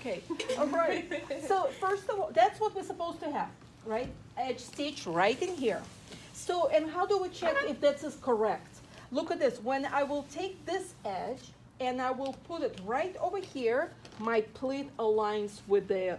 Okay, all right. So first of all, that's what we're supposed to have, right? Edge stitch right in here. So, and how do we check if this is correct? Look at this. When I will take this edge and I will put it right over here, my pleat aligns with the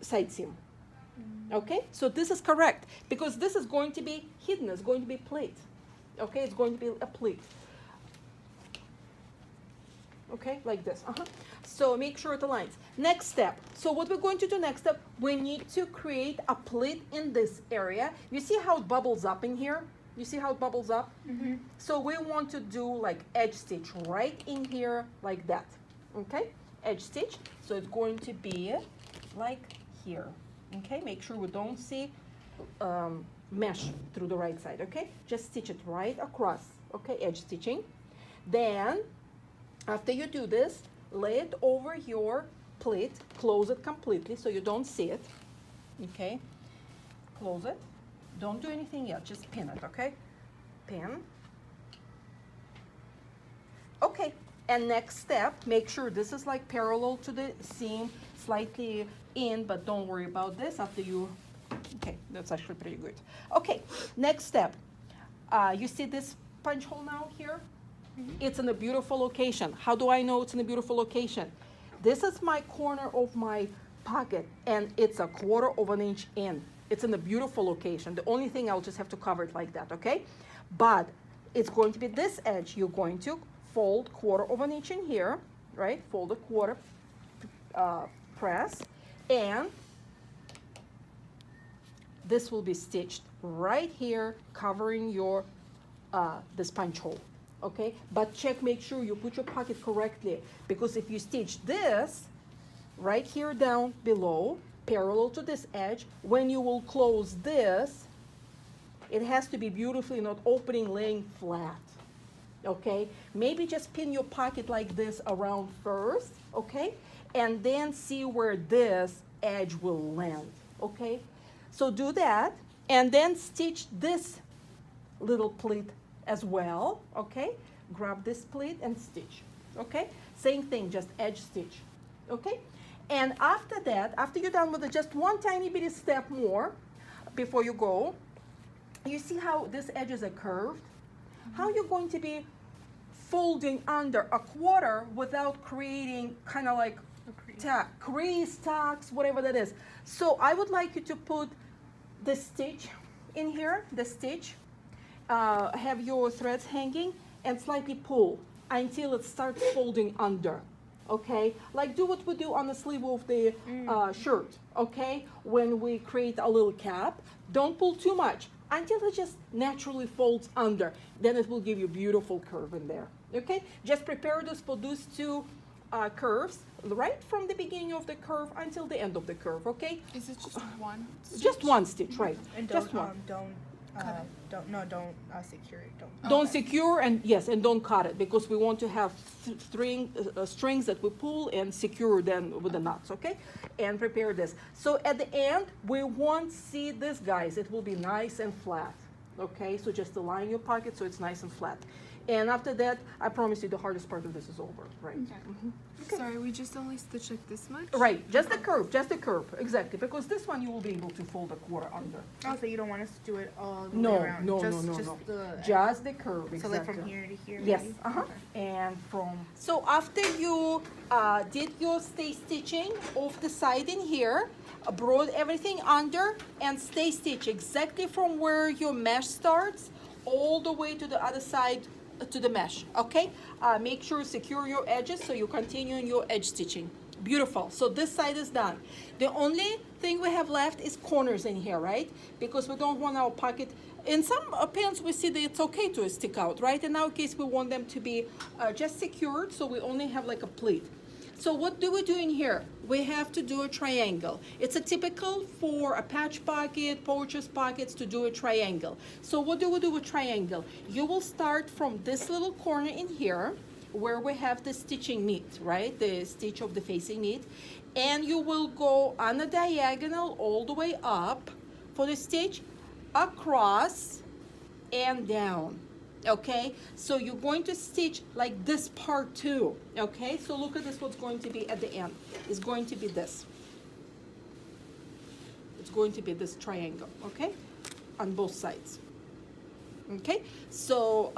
side seam. Okay, so this is correct because this is going to be hidden. It's going to be pleat. Okay, it's going to be a pleat. Okay, like this. So make sure it aligns. Next step. So what we're going to do next step, we need to create a pleat in this area. You see how it bubbles up in here? You see how it bubbles up? Mm-hmm. So we want to do like edge stitch right in here like that. Okay, edge stitch. So it's going to be like here. Okay, make sure we don't see mesh through the right side. Okay, just stitch it right across. Okay, edge stitching. Then after you do this, lay it over your pleat, close it completely so you don't see it. Okay, close it. Don't do anything yet, just pin it, okay? Pin. Okay, and next step, make sure this is like parallel to the seam, slightly in, but don't worry about this after you, okay, that's actually pretty good. Okay, next step. You see this punch hole now here? It's in a beautiful location. How do I know it's in a beautiful location? This is my corner of my pocket, and it's a 1/4 inch in. It's in a beautiful location. The only thing I'll just have to cover it like that, okay? But it's going to be this edge. You're going to fold 1/4 inch in here, right? Fold a 1/4, press, and this will be stitched right here, covering your this punch hole. Okay, but check, make sure you put your pocket correctly, because if you stitch this right here down below, parallel to this edge, when you will close this, it has to be beautifully not opening, laying flat. Okay, maybe just pin your pocket like this around first, okay, and then see where this edge will land. Okay, so do that, and then stitch this little pleat as well. Okay, grab this pleat and stitch. Okay, same thing, just edge stitch. Okay, and after that, after you're done with it, just one tiny bitty step more before you go. You see how this edges are curved? How you're going to be folding under a 1/4 without creating kind of like crease, tacks, whatever that is. So I would like you to put the stitch in here, the stitch, have your threads hanging and slightly pull until it starts folding under. Okay, like do what we do on the sleeve of the shirt. Okay, when we create a little cap, don't pull too much until it just naturally folds under. Then it will give you a beautiful curve in there. Okay, just prepare this for those two curves right from the beginning of the curve until the end of the curve. Okay, Is it just one stitch? just one stitch, right? And just don't one. don't secure it. Don't Okay. secure, and yes, and don't cut it, because we want to have strings that we pull and secure them with the knots, okay? And prepare this. So at the end, we won't see this, guys. It will be nice and flat, okay? So just align your pocket so it's nice and flat. And after that, I promise you the hardest part of this is over, right? Okay. Sorry, we just only stitch like this much? Right, just the curve, exactly, because this one you will be able to fold a 1/4 under. Oh, so you don't want us to do it all the No, way around? no, just, no, no, just no. The, Just the curve, so exactly. like from here to here. Yes, maybe? uh-huh. And from, so after you did your stay stitching off the side in here, brought everything under and stay stitch exactly from where your mesh starts all the way to the other side to the mesh, okay? Make sure you secure your edges so you continue in your edge stitching. Beautiful, so this side is done. The only thing we have left is corners in here, right? Because we don't want our pocket, in some pants we see that it's okay to stick out, right? In our case, we want them to be just secured, so we only have like a pleat. So what do we do in here? We have to do a triangle. It's a typical for a patch pocket, poacher's pockets to do a triangle. So what do we do with triangle? You will start from this little corner in here where we have the stitching meet, right? The stitch of the facing meet. And you will go on a diagonal all the way up for the stitch, across and down. okay? So you're going to stitch like this part too, okay? So look at this, what's going to be at the end. It's going to be this. It's going to be this triangle, okay? On both sides, okay? So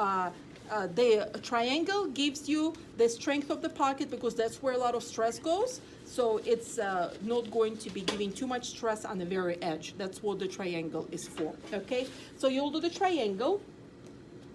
the triangle gives you the strength of the pocket because that's where a lot of stress goes. So it's not going to be giving too much stress on the very edge. That's what the triangle is for, okay? So you'll do the triangle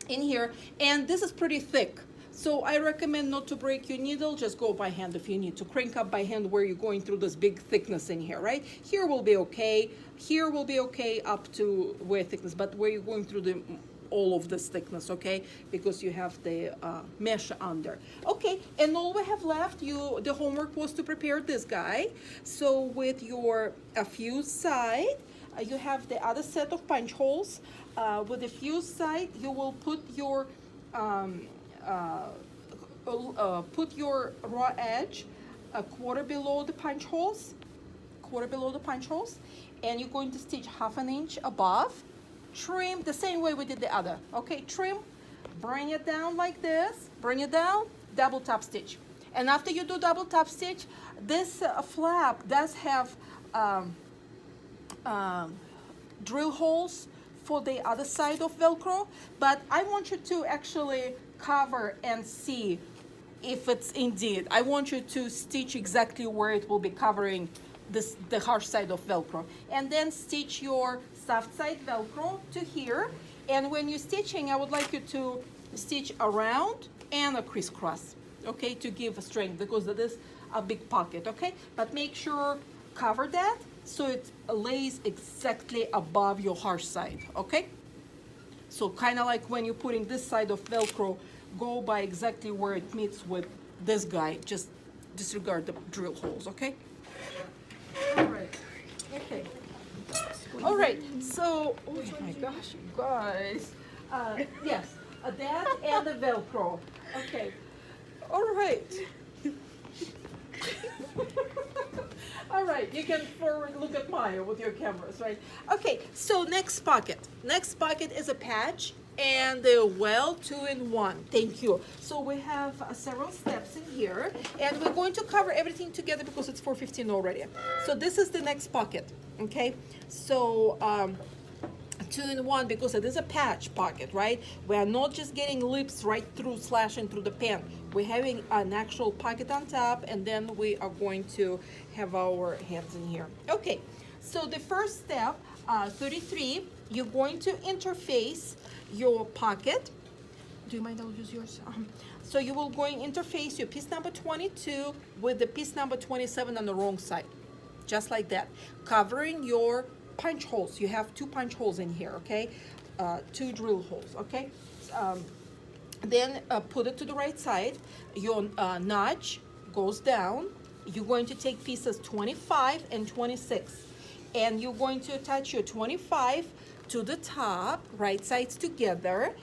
in here, and this is pretty thick. So I recommend not to break your needle, just go by hand if you need to. Crank up by hand where you're going through this big thickness in here, right? Here will be okay, here will be okay up to where thickness, but where you're going through the all of this thickness, okay? Because you have the mesh under. Okay, and all we have left, the homework was to prepare this guy. So with your fuse side, you have the other set of punch holes. With the fuse side, you will put your raw edge a quarter below the punch holes, and you're going to stitch 1/2 inch above. Trim the same way we did the other, okay? Trim, bring it down like this, bring it down, double top stitch. And after you do double top stitch, this flap does have drill holes for the other side of Velcro, but I want you to actually cover and see if it's indeed. I want you to stitch exactly where it will be covering the harsh side of Velcro, and then stitch your soft side Velcro to here. And when you're stitching, I would like you to stitch around and a crisscross, okay, to give a strength, because it is a big pocket, okay? But make sure cover that so it lays exactly above your harsh side, okay? So kind of like when you're putting this side of Velcro, go by exactly where it meets with this guy. Just disregard the drill holes, okay? All right, okay. All right, so, oh my gosh, you guys. Yes, that and the Velcro. Okay, all right. All right, you can forward look at Maya with your cameras, right? Okay, so next pocket. Next pocket is a patch and the well 2-in-1. Thank you. So we have several steps in here, and we're going to cover everything together because it's 4:15 already. So this is the next pocket, okay? So 2-in-1 because it is a patch pocket, right? We are not just getting lips right through, slashing through the pen. We're having an actual pocket on top, and then we are going to have our hands in here. Okay, so the first step, 33, you're going to interface your pocket. Do you mind I'll use yours? So you will going interface your piece number 22 with the piece number 27 on the wrong side, just like that, covering your punch holes. You have 2 punch holes in here, okay? 2 drill holes, okay? Then put it to the right side. Your notch goes down. You're going to take pieces 25 and 26, and you're going to attach your 25 to the top, right sides together.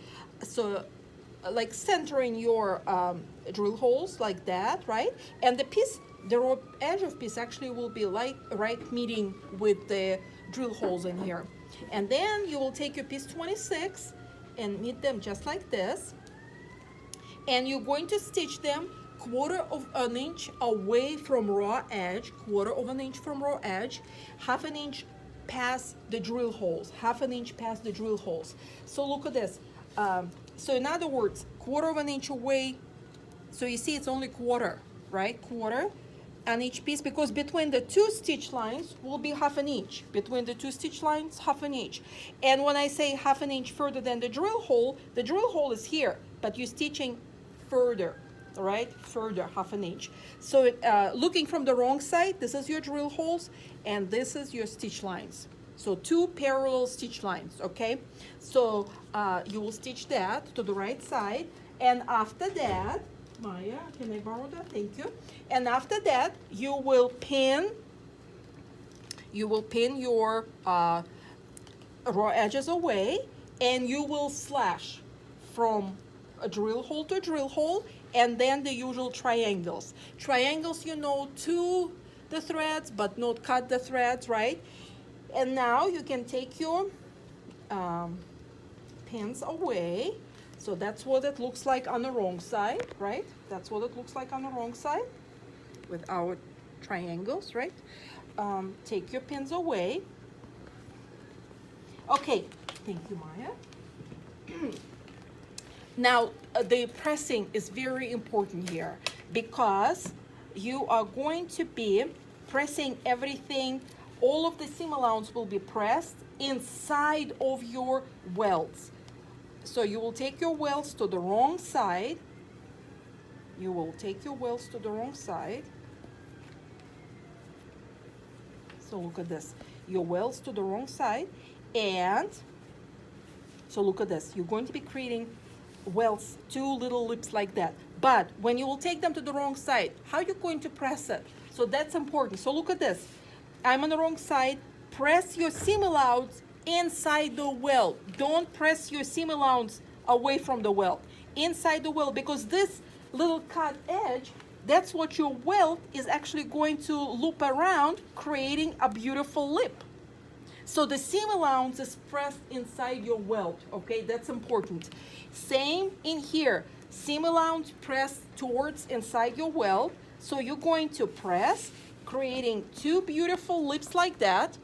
So like centering your drill holes like that, right? And the piece, the raw edge of piece actually will be like right meeting with the drill holes in here. And then you will take your piece 26 and meet them just like this. And you're going to stitch them 1/4 inch away from raw edge, 1/4 inch from raw edge, 1/2 inch past the drill holes, 1/2 inch past the drill holes. So look at this. So in other words, 1/4 inch away. So you see it's only 1/4, right? 1/4 on each piece, because between the 2 stitch lines will be 1/2 inch. Between the 2 stitch lines, 1/2 inch. And when I say 1/2 inch further than the drill hole is here, but you're stitching further, right? Further, 1/2 inch. So looking from the wrong side, this is your drill holes, and this is your stitch lines. So 2 parallel stitch lines, okay? So you will stitch that to the right side, and after that, Maya, can I borrow that? Thank you. And after that, you will pin your raw edges away, and you will slash from a drill hole to drill hole, and then the usual triangles. Triangles, you know, to the threads, but not cut the threads, right? And now you can take your pins away. So that's what it looks like on the wrong side, right? That's what it looks like on the wrong side with our triangles, right? Take your pins away. Okay, thank you, Maya. Now, the pressing is very important here because you are going to be pressing everything. All of the seam allowance will be pressed inside of your welds. So you will take your welds to the wrong side. You will take your welds to the wrong side. So look at this. Your welds to the wrong side. And so look at this. You're going to be creating welds, two little lips like that. But when you will take them to the wrong side, how are you going to press it? So that's important. So look at this. I'm on the wrong side. Press your seam allowance inside the weld. Don't press your seam allowance away from the weld. Inside the weld, because this little cut edge, that's what your weld is actually going to loop around, creating a beautiful lip. So the seam allowance is pressed inside your weld, okay? That's important. Same in here. Seam allowance pressed towards inside your weld. So you're going to press, creating two beautiful lips like that.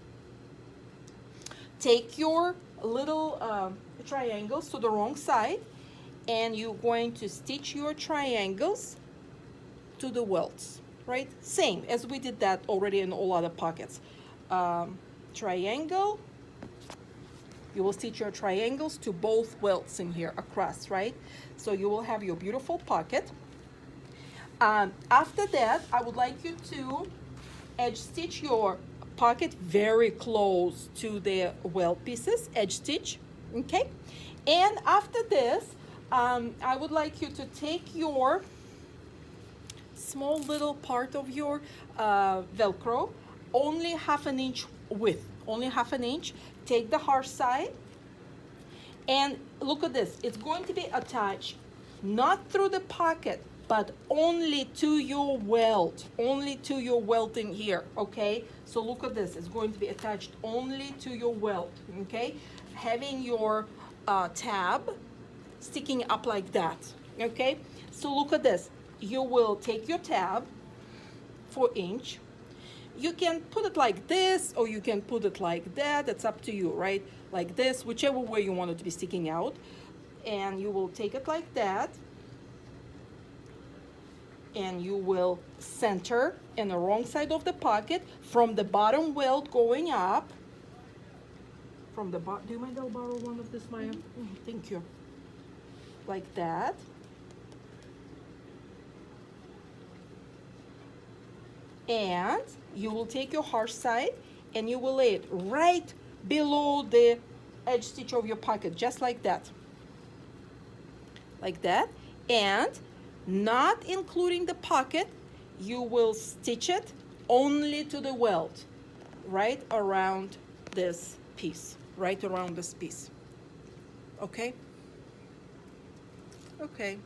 Take your little triangles to the wrong side, and you're going to stitch your triangles to the welds, right? Same as we did that already in all other pockets. Triangle, you will stitch your triangles to both welds in here across, right? So you will have your beautiful pocket. After that, I would like you to edge stitch your pocket very close to the weld pieces, edge stitch, okay? And after this, I would like you to take your small little part of your Velcro, only half an inch width, only half an inch. Take the harsh side and look at this. It's going to be attached not through the pocket, but only to your weld, only to your weld in here, okay? So look at this. It's going to be attached only to your weld, okay? Having your tab sticking up like that, okay? So look at this. You will take your tab, 4-inch. You can put it like this, or you can put it like that. It's up to you, right? Like this, whichever way you want it to be sticking out. And you will take it like that. And you will center in the wrong side of the pocket from the bottom weld going up. From the bottom, do you mind I'll borrow one of this, Maya? Thank you. Like that. And you will take your harsh side and you will lay it right below the edge stitch of your pocket, just like that. Like that. And not including the pocket, you will stitch it only to the weld, right around this piece, right around this piece. Okay? Okay.